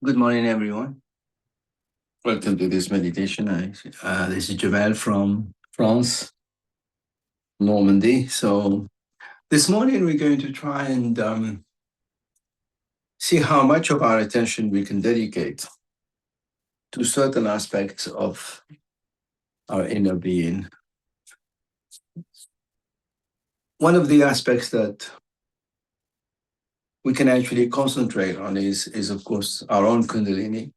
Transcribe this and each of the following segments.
Good morning, everyone. Welcome to this meditation. This is Javel from France, Normandy. So, this morning we're going to try and see how much of our attention we can dedicate to certain aspects of our inner being. One of the aspects that we can actually concentrate on is of course, our own Kundalini,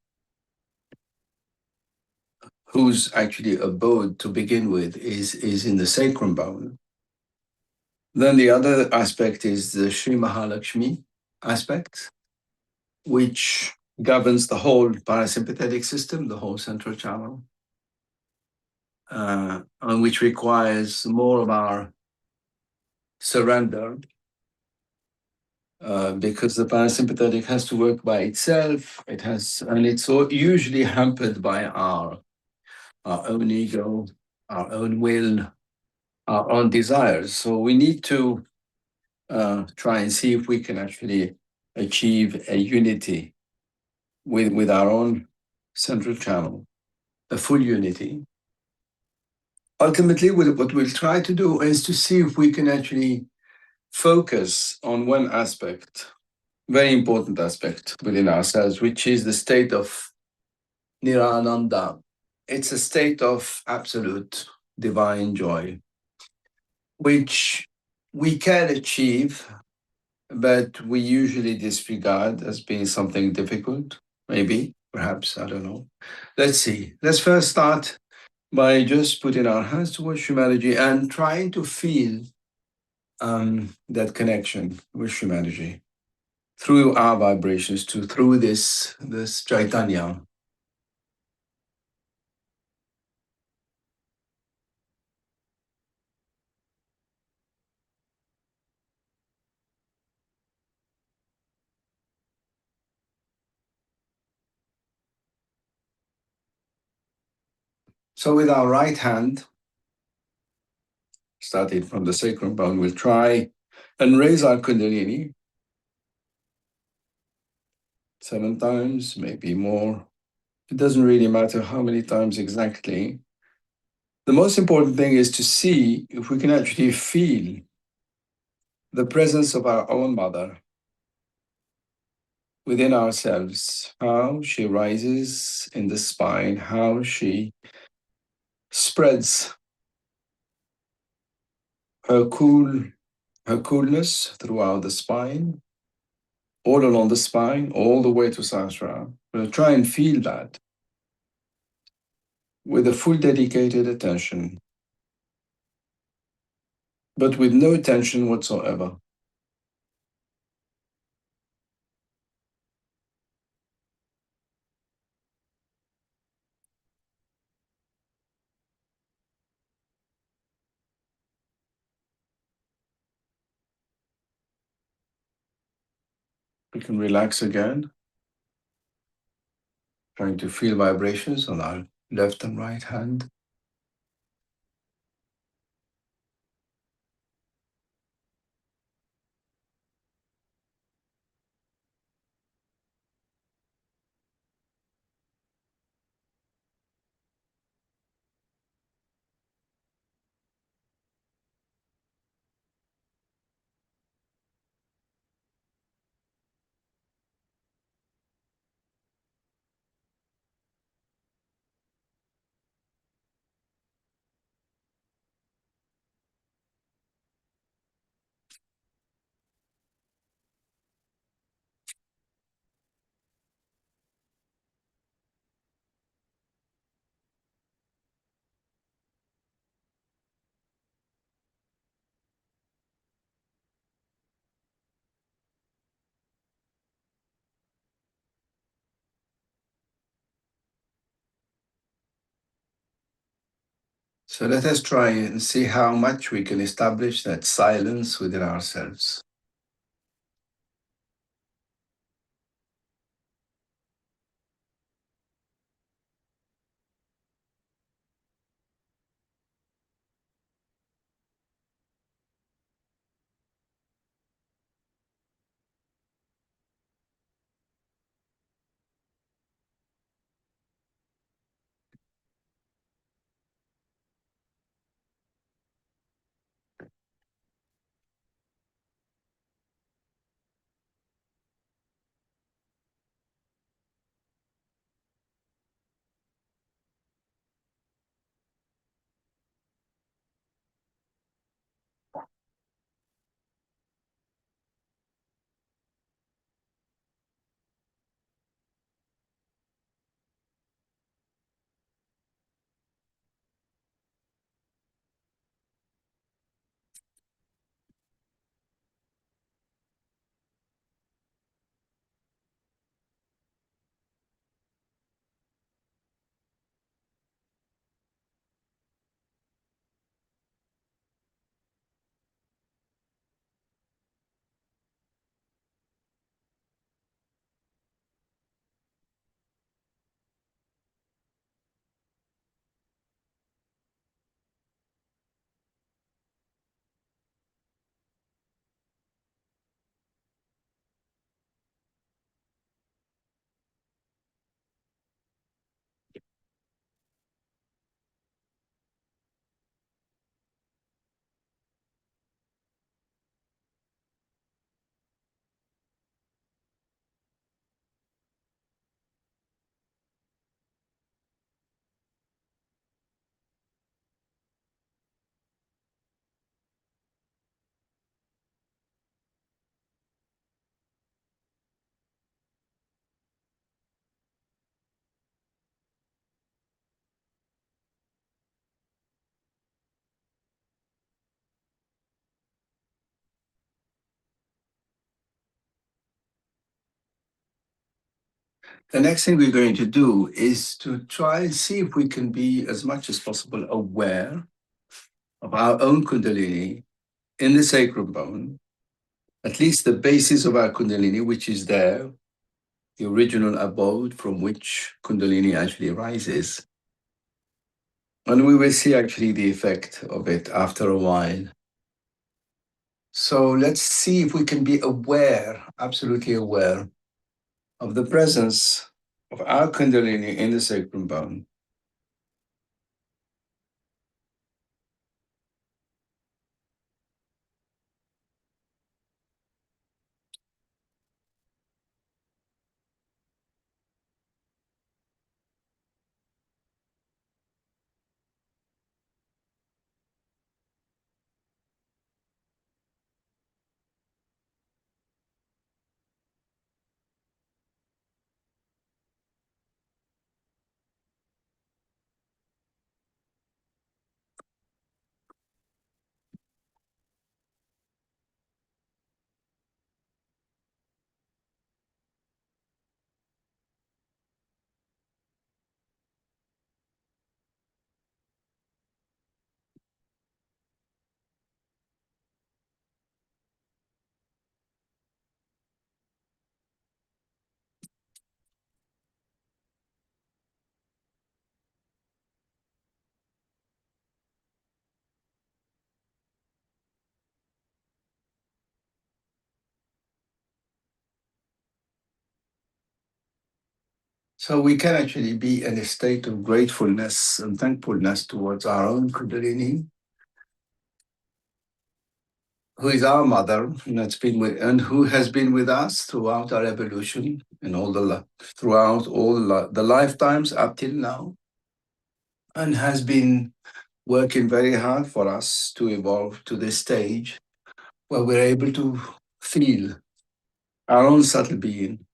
whose actually abode to begin with is in the sacrum bone. Then the other aspect is the Sri Mahalakshmi aspect, which governs the whole parasympathetic system, the whole central channel, and which requires more of our surrender, because the parasympathetic has to work by itself. And it's usually hampered by our own ego, our own will, our own desires. So we need to try and see if we can actually achieve a unity with our own central channel, a full unity. Ultimately, what we'll try to do is to see if we can actually focus on one aspect, very important aspect within ourselves, which is the state of Nirananda. It's a state of absolute divine joy, which we can achieve, but we usually disregard as being something difficult. Maybe, perhaps, I don't know. Let's see. Let's first start by just putting our hands towards humanity and trying to feel that connection with humanity through our vibrations, through this Chaitanya. So with our right hand, starting from the sacrum bone, we'll try and raise our Kundalini 7 times, maybe more. It doesn't really matter how many times exactly. The most important thing is to see if we can actually feel the presence of our own mother within ourselves, how she rises in the spine, how she spreads her coolness throughout the spine, all along the spine, all the way to Sahasrara. We'll try and feel that with a full dedicated attention, but with no tension whatsoever. We can relax again, trying to feel vibrations on our left and right hand. So let us try and see how much we can establish that silence within ourselves. The next thing we're going to do is to try and see if we can be as much as possible aware of our own Kundalini in the sacrum bone, at least the basis of our Kundalini, which is there, the original abode from which Kundalini actually arises. And we will see actually the effect of it after a while. So let's see if we can be aware, absolutely aware, of the presence of our Kundalini in the sacrum bone. So we can actually be in a state of gratefulness and thankfulness towards our own Kundalini, who is our mother, and that's been with, and who has been with us throughout our evolution and throughout all the lifetimes up till now, and has been working very hard for us to evolve to this stage where we're able to feel our own subtle being.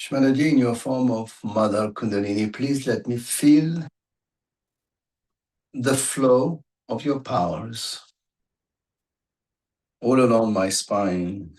Shmanaji, in your form of Mother Kundalini, please let me feel the flow of your powers all along my spine.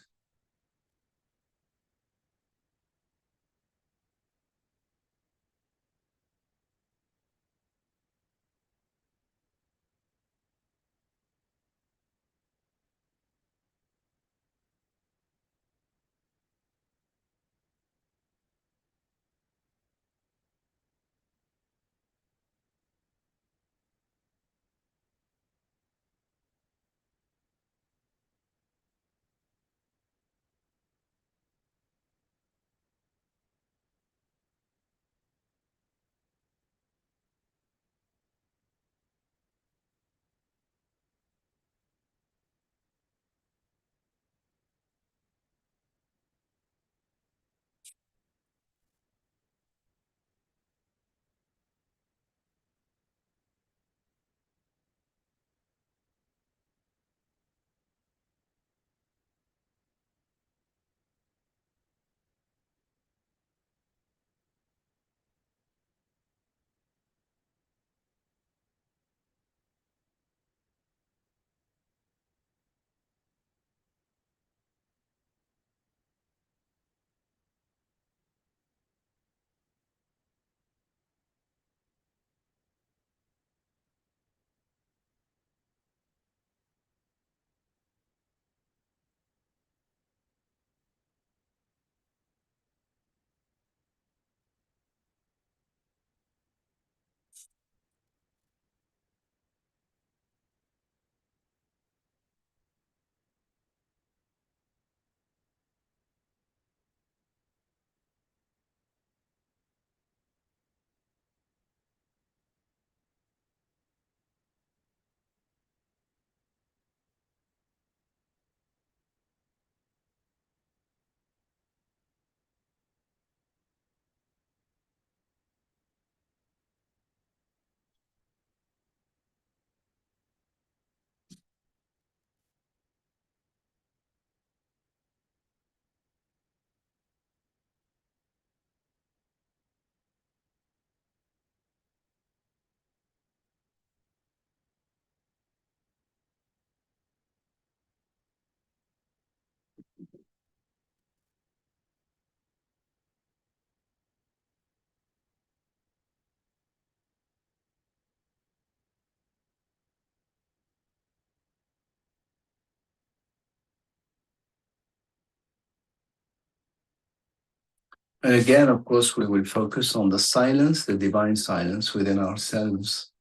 And again, of course, we will focus on the silence, the divine silence within ourselves,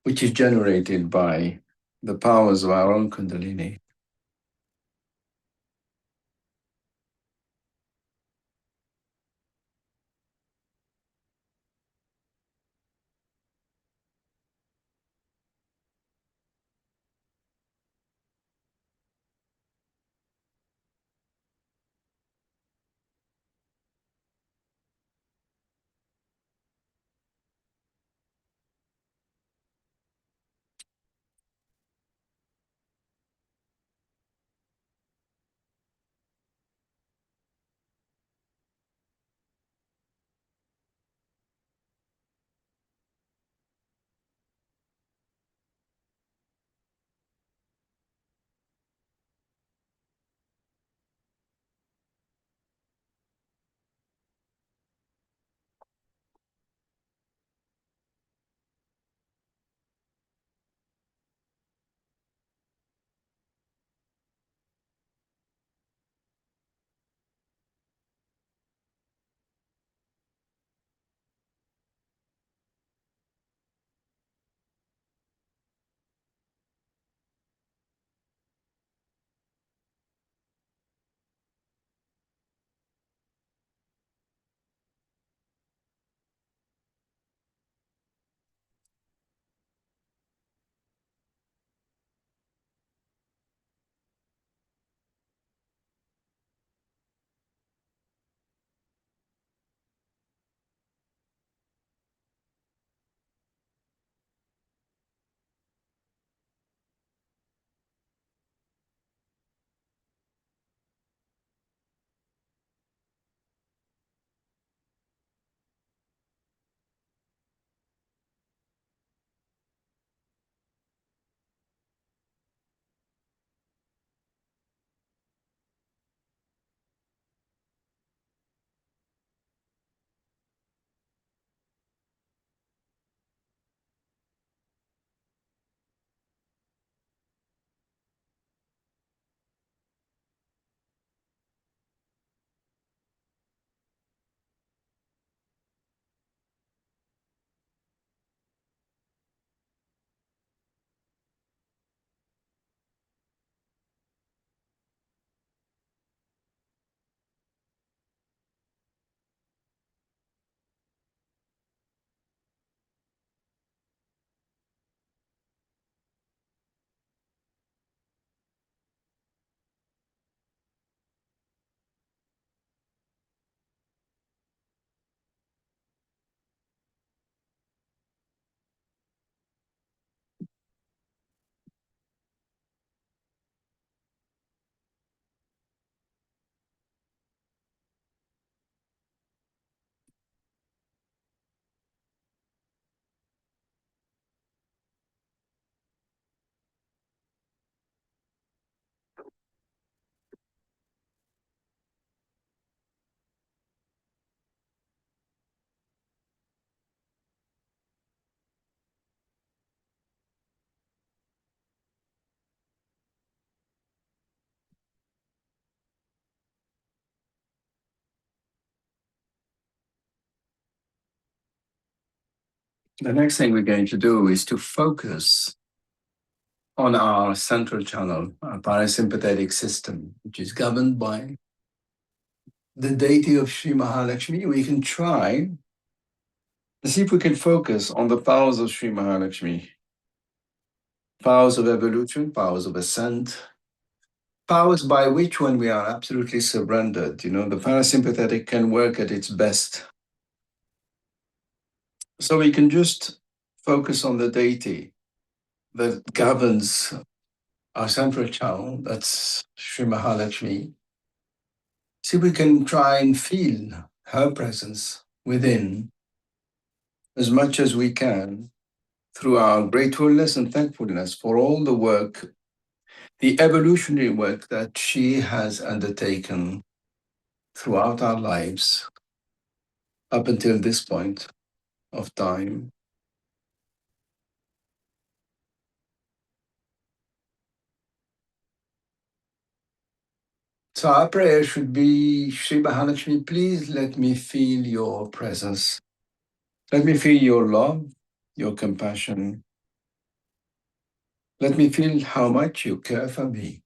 which is generated by the powers of our own Kundalini. The next thing we're going to do is to focus on our central channel, our parasympathetic system, which is governed by the deity of Sri Mahalakshmi. We can try to see if we can focus on the powers of Sri Mahalakshmi, powers of evolution, powers of ascent, powers by which, when we are absolutely surrendered, the parasympathetic can work at its best. So we can just focus on the deity that governs our central channel, that's Sri Mahalakshmi. See if we can try and feel her presence within as much as we can through our gratefulness and thankfulness for all the work, the evolutionary work that she has undertaken throughout our lives up until this point of time. So our prayer should be, Sri Mahalakshmi, please let me feel your presence. Let me feel your love, your compassion. Let me feel how much you care for me.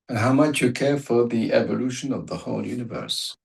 And how much you care for the evolution of the whole universe.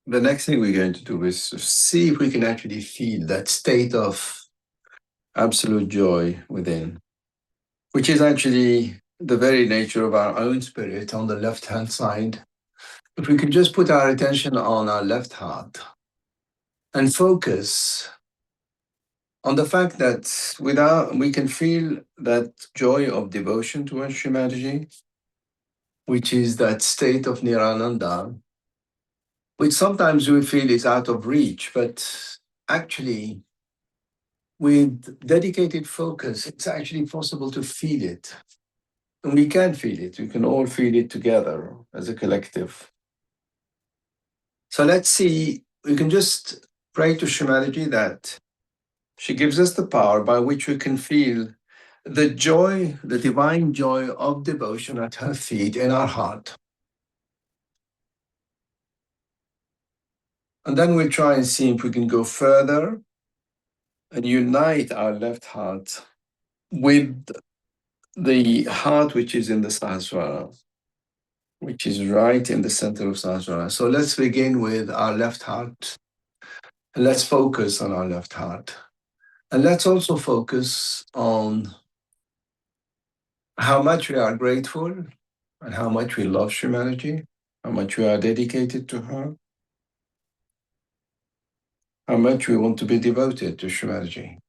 the next thing we're going to do is see if we can actually feel that state of absolute joy within, which is actually the very nature of our own spirit on the left hand side. If we could just put our attention on our left heart and focus on the fact that without we can feel that joy of devotion towards Shimaji, which is that state of Nirananda, which sometimes we feel is out of reach, but actually, with dedicated focus, it's actually possible to feel it. And we can feel it. We can all feel it together as a collective. So let's see, we can just pray to Shimaji that she gives us the power by which we can feel the joy, the divine joy of devotion at her feet in our heart. And then we'll try and see if we can go further and unite our left heart with the heart which is in the Sahasrara, which is right in the center of Sahasrara. So let's begin with our left heart. And let's focus on our left heart. And let's also focus on how much we are grateful and how much we love Shimaji, how much we are dedicated to her, how much we want to be devoted to Shimaji.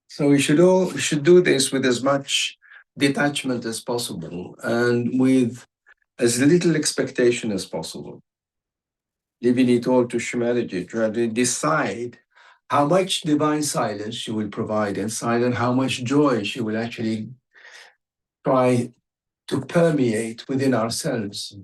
So we should do this with as much detachment as possible and with as little expectation as possible. Leaving it all to Shimaji to decide how much divine silence she will provide inside and how much joy she will actually try to permeate within ourselves.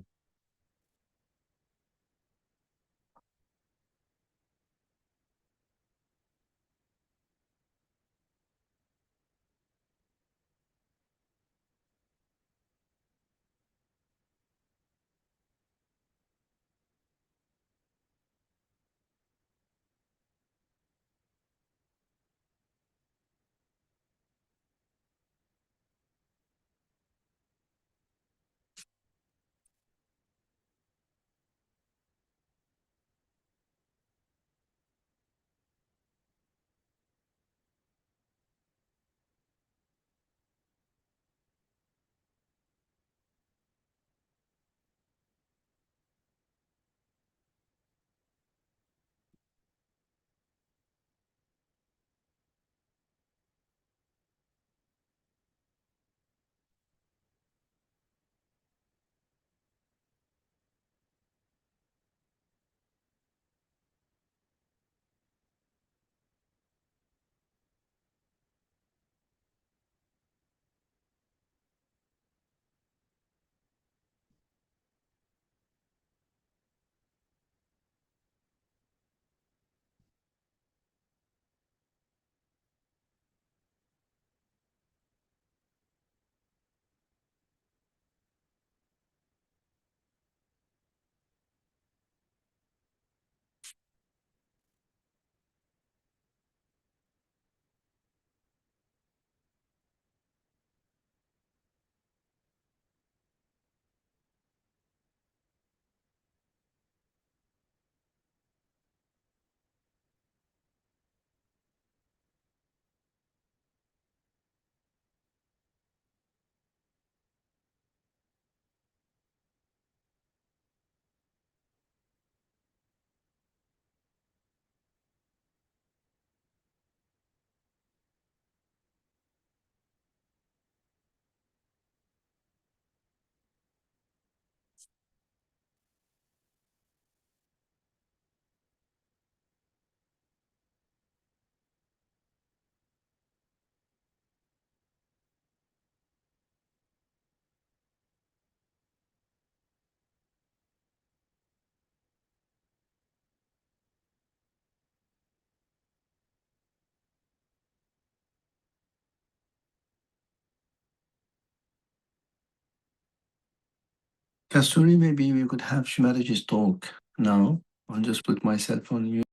Kasturi, maybe we could have Shimadaji's talk now. I'll just put myself on mute.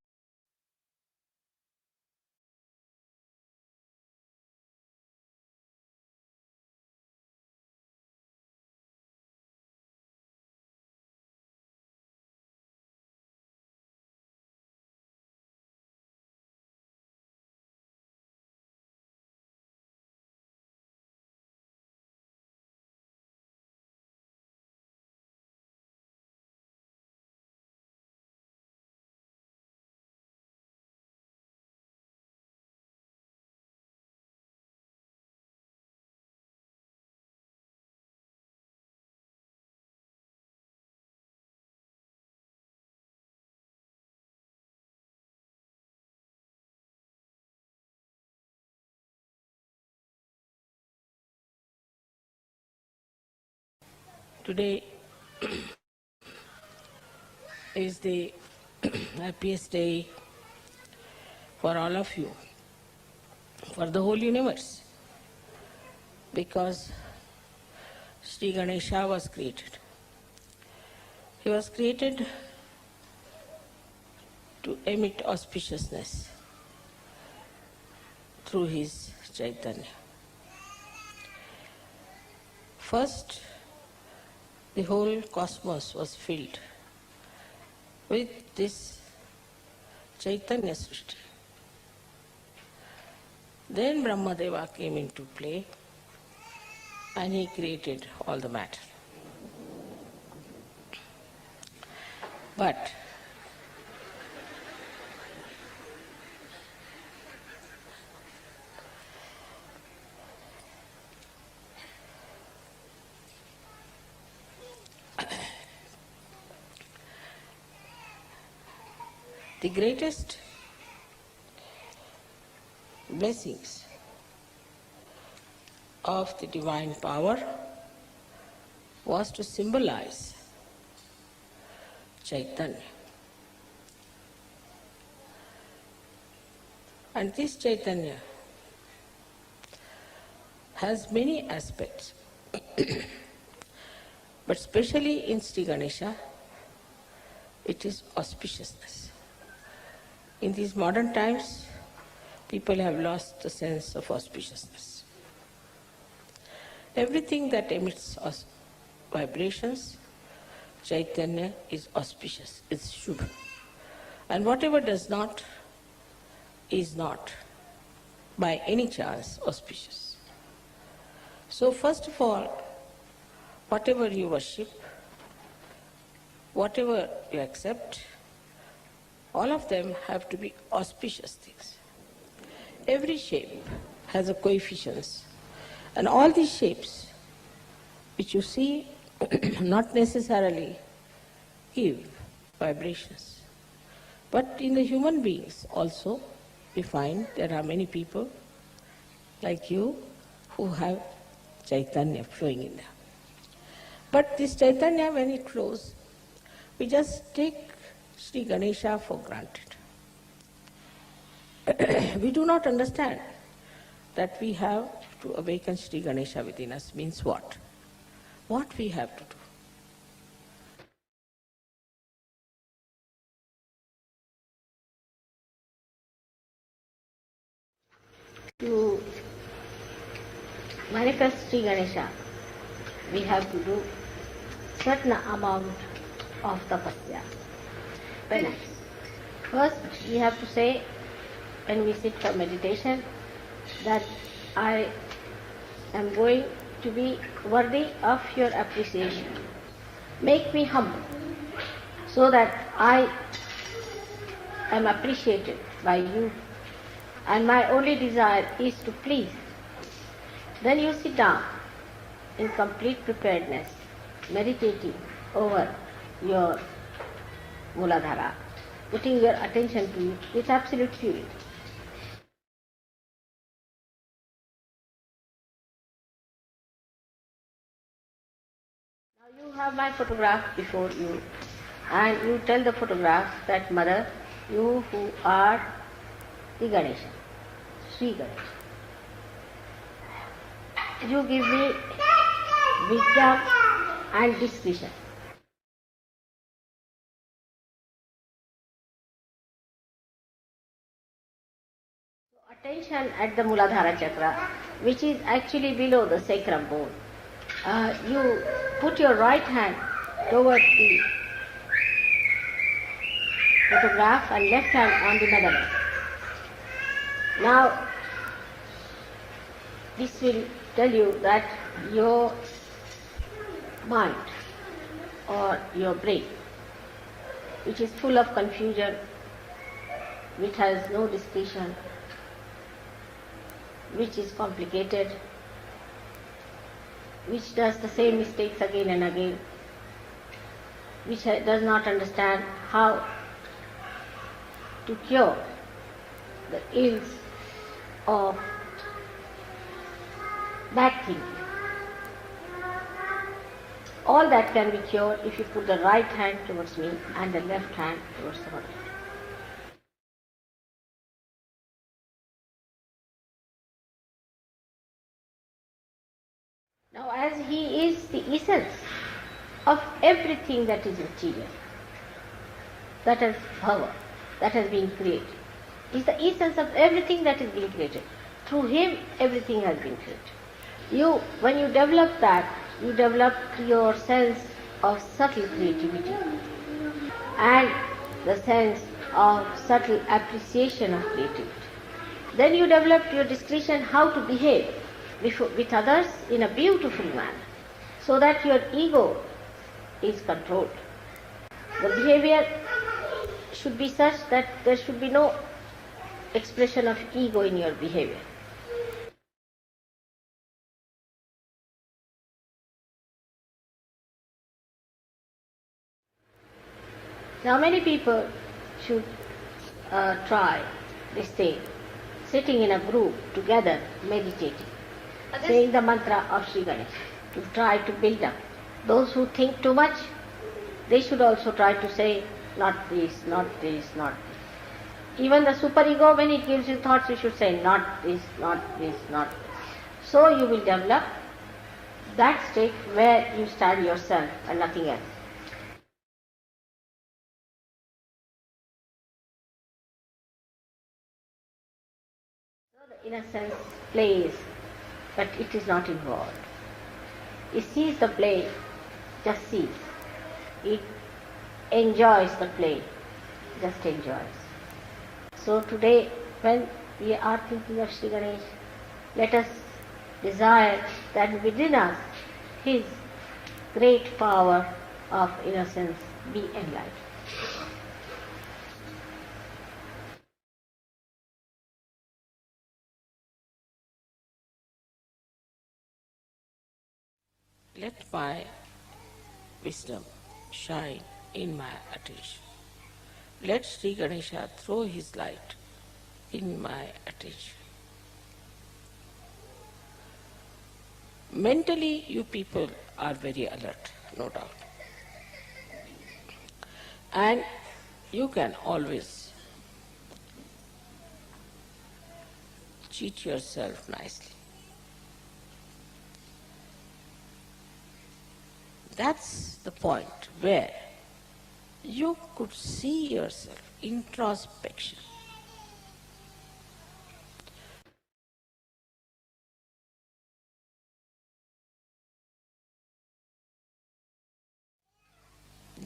Today is the happiest day for all of you, for the whole universe, because Sri Ganesha was created. He was created to emit auspiciousness through his Chaitanya. First, the whole cosmos was filled with this Chaitanya Srishti. Then Brahmadeva came into play and he created all the matter. But the greatest blessings of the divine power was to symbolize Chaitanya. And this Chaitanya has many aspects, but especially in Sri Ganesha, it is auspiciousness. In these modern times, people have lost the sense of auspiciousness. Everything that emits vibrations, Chaitanya is auspicious, is Shubha. And whatever does not, is not by any chance auspicious. So first of all, whatever you worship, whatever you accept, all of them have to be auspicious things. Every shape has a coefficients, and all these shapes which you see not necessarily give vibrations. But in the human beings also, we find there are many people like you who have Chaitanya flowing in them. But this Chaitanya, when it flows, we just take Sri Ganesha for granted. We do not understand that we have to awaken Sri Ganesha within us means what? What we have to do. To manifest Sri Ganesha, we have to do certain amount of tapasya, penance. First, we have to say, when we sit for meditation, that I am going to be worthy of your appreciation. Make me humble, so that I am appreciated by you, and my only desire is to please. Then you sit down in complete preparedness, meditating over your Muladhara, putting your attention to it with absolute purity. Now you have my photograph before you, and you tell the photograph that, Mother, you who are the Ganesha, Sri Ganesha, you give me wisdom and discretion. Tension at the Muladhara chakra, which is actually below the sacrum bone. You put your right hand towards the photograph and left hand on the medulla. Now, this will tell you that your mind or your brain, which is full of confusion, which has no discretion, which is complicated, which does the same mistakes again and again, which does not understand how to cure the ills of bad thinking. All that can be cured if you put the right hand towards me and the left hand towards the body. Now, as he is the essence of everything that is material, that has power, that has been created, is the essence of everything that is being created. Through him, everything has been created. When you develop that, you develop your sense of subtle creativity and the sense of subtle appreciation of creativity. Then you develop your discretion how to behave with others in a beautiful manner, so that your ego is controlled. The behavior should be such that there should be no expression of ego in your behavior. Now many people should try this thing, sitting in a group together, meditating, saying the mantra of Sri Ganesh, to try to build up. Those who think too much, they should also try to say, not this, not this, not this. Even the superego, when it gives you thoughts, you should say, not this, not this, not this. So you will develop that state where you stand yourself and nothing else. So the innocence plays, but it is not involved. It sees the play, just sees. It enjoys the play, just enjoys. So today, when we are thinking of Sri Ganesh, let us desire that within us his great power of innocence be enlightened. Let my wisdom shine in my attention. Let Sri Ganesha throw his light in my attention. Mentally, you people are very alert, no doubt. And you can always cheat yourself nicely. That's the point where you could see yourself, introspection.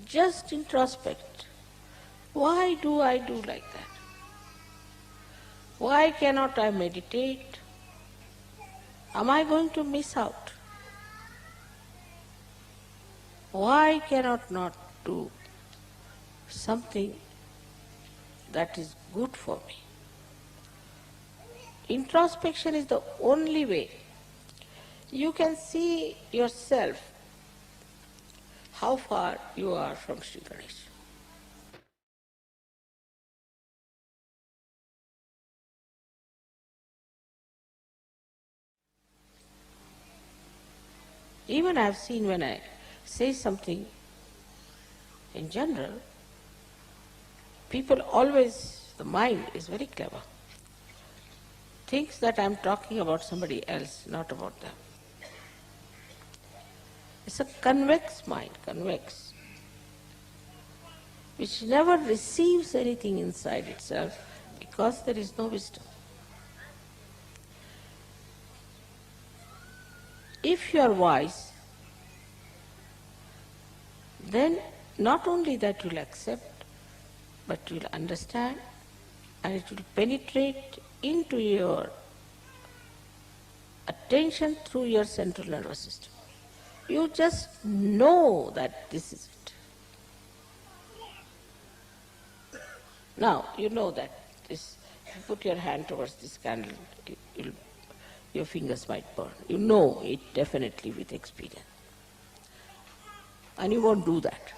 Just introspect. Why do I do like that? Why cannot I meditate? Am I going to miss out? Why cannot not do something that is good for me? Introspection is the only way you can see yourself, how far you are from Sri Ganesh. Even I have seen when I say something in general, people always, the mind is very clever, thinks that I am talking about somebody else, not about them. It's a convex mind, convex, which never receives anything inside itself because there is no wisdom. If you are wise, then not only that you'll accept, but you'll understand and it will penetrate into your attention through your central nervous system. You just know that this is it. Now, you know that this, if you put your hand towards this candle, your fingers might burn. You know it definitely with experience. And you won't do that.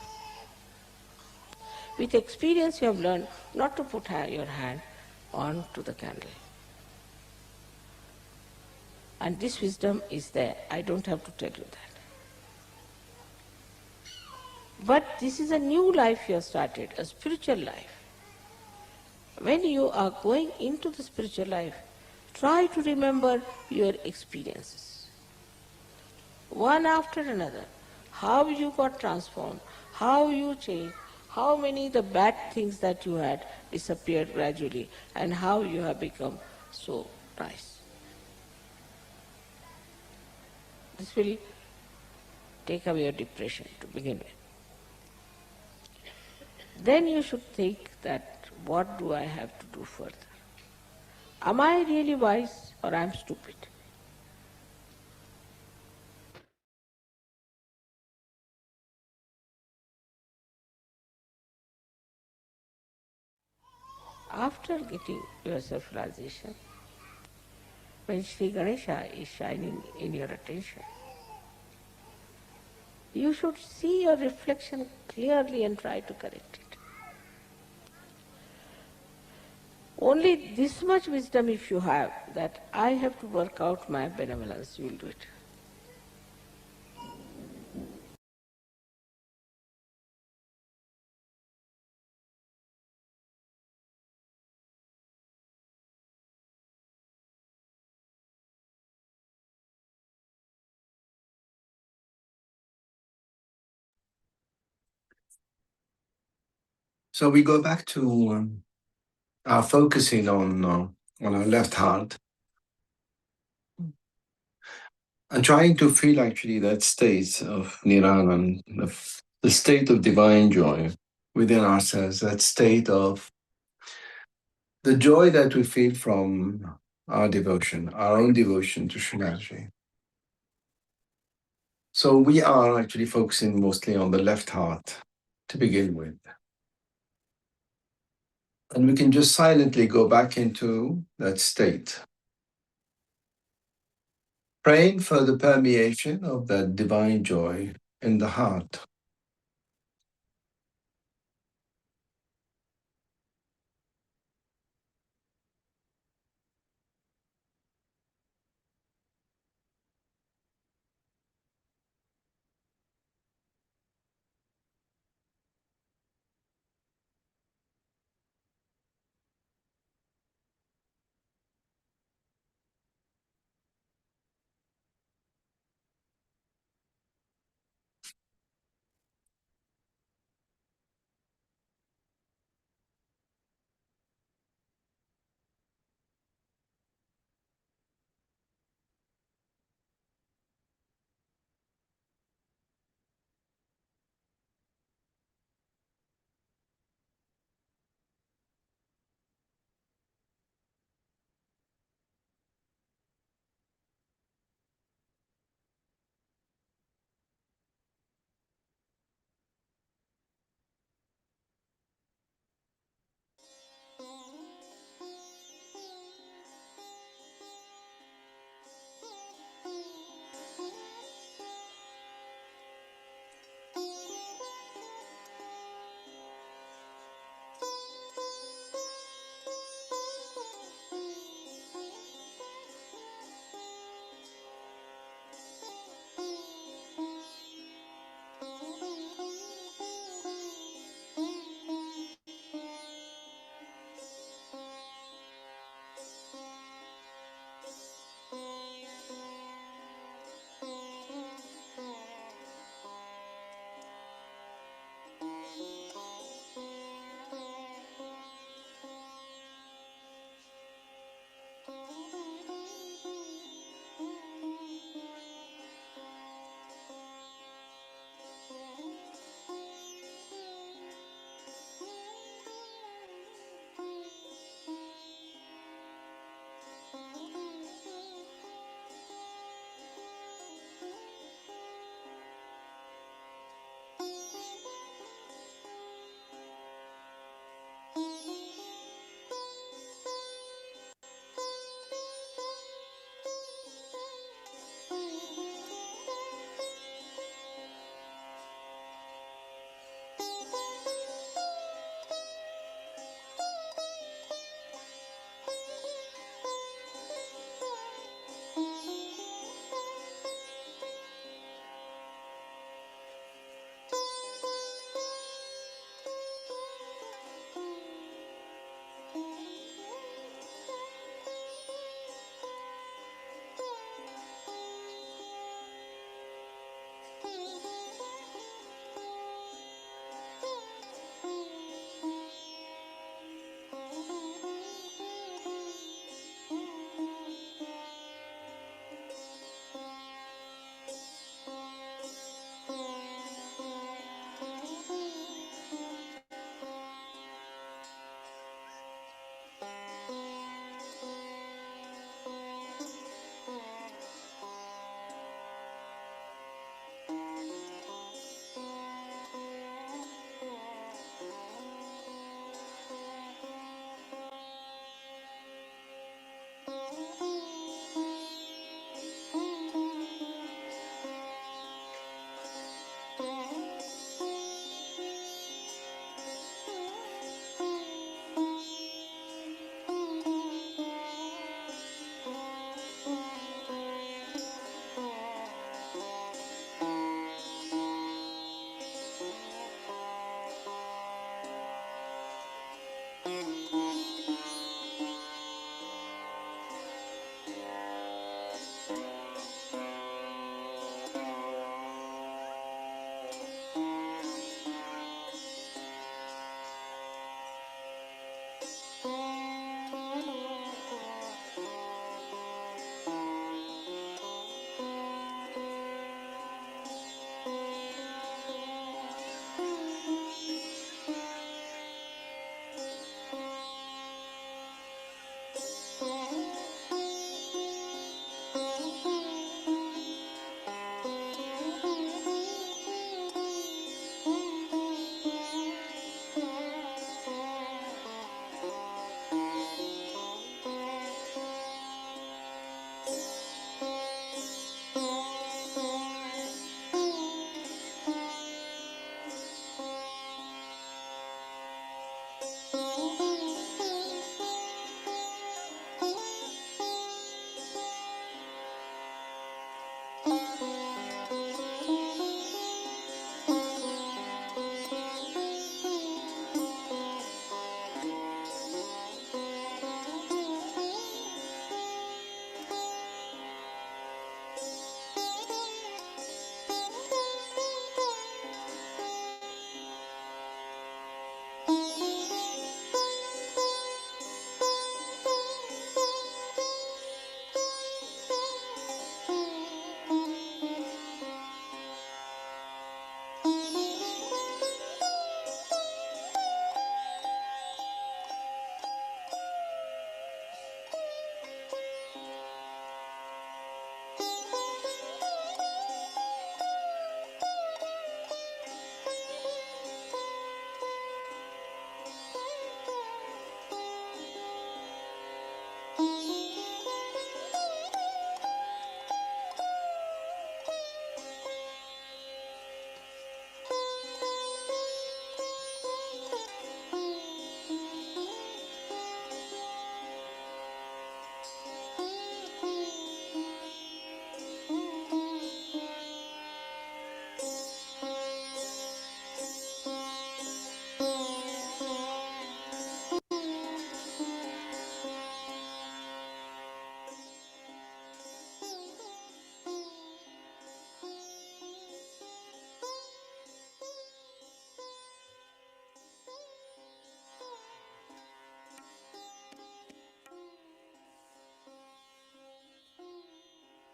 With experience, you have learned not to put your hand onto the candle. And this wisdom is there. I don't have to tell you that. But this is a new life you have started, a spiritual life. When you are going into the spiritual life, try to remember your experiences. One after another. How you got transformed, how you changed, how many the bad things that you had disappeared gradually, and how you have become so nice. This will take away your depression to begin with. Then you should think that what do I have to do further? Am I really wise or am I stupid? After getting your self-realization, when Sri Ganesha is shining in your attention, you should see your reflection clearly and try to correct it. Only this much wisdom if you have, that I have to work out my benevolence, you will do it. So we go back to our focusing on our left heart and trying to feel actually that state of nirvana, the state of divine joy within ourselves, that state of the joy that we feel from our devotion, our own devotion to Srinathji. So we are actually focusing mostly on the left heart to begin with. And we can just silently go back into that state, praying for the permeation of that divine joy in the heart.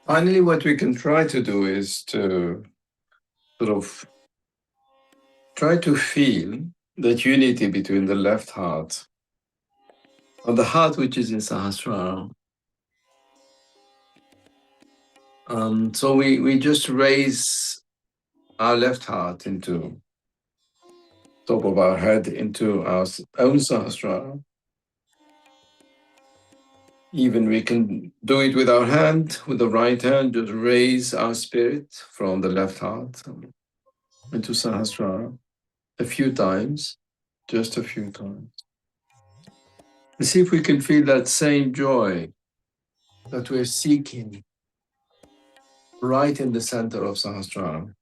Finally, what we can try to do is to sort of try to feel that unity between the left heart and the heart which is in Sahasrara. So we just raise our left heart into top of our head into our own Sahasrara. Even we can do it with our hand, with the right hand, just raise our spirit from the left heart into Sahasrara a few times, just a few times. And see if we can feel that same joy that we're seeking right in the center of Sahasrara.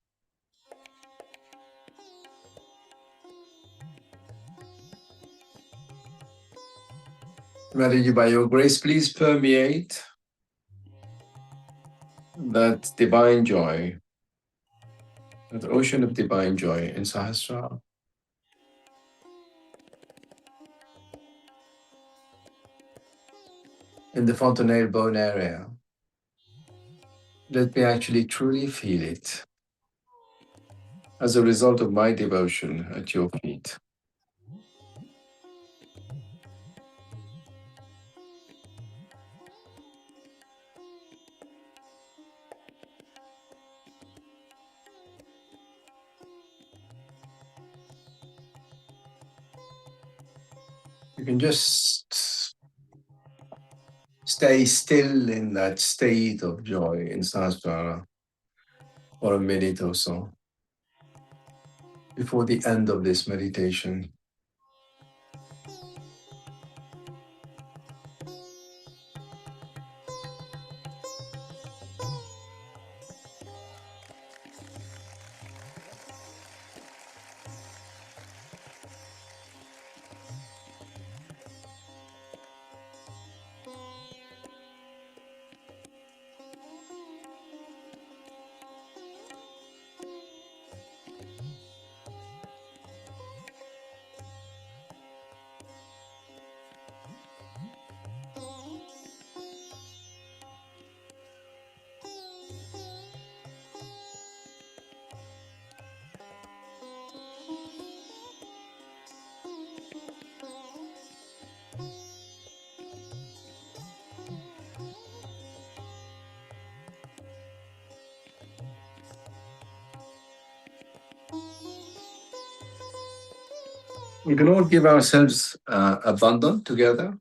Mataji, by your grace, please permeate that divine joy, that ocean of divine joy in Sahasrara. In the fontanelle bone area. Let me actually truly feel it as a result of my devotion at your feet. You can just stay still in that state of joy in Sahasrara for a minute or so before the end of this meditation. We can all give ourselves abandon together.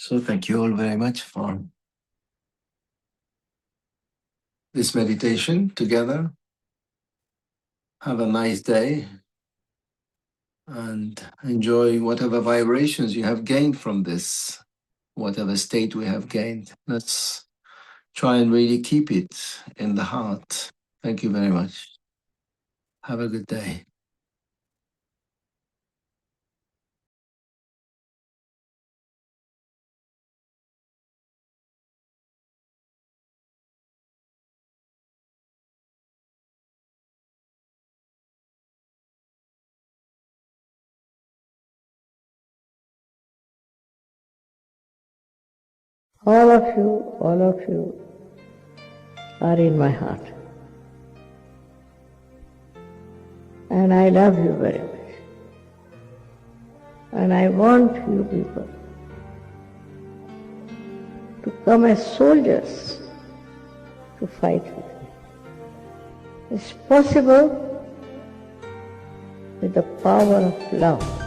So thank you all very much for this meditation together. Have a nice day and enjoy whatever vibrations you have gained from this, whatever state we have gained. Let's try and really keep it in the heart. Thank you very much. Have a good day. All of you are in my heart. And I love you very much. And I want you people to come as soldiers to fight with me. It's possible with the power of love.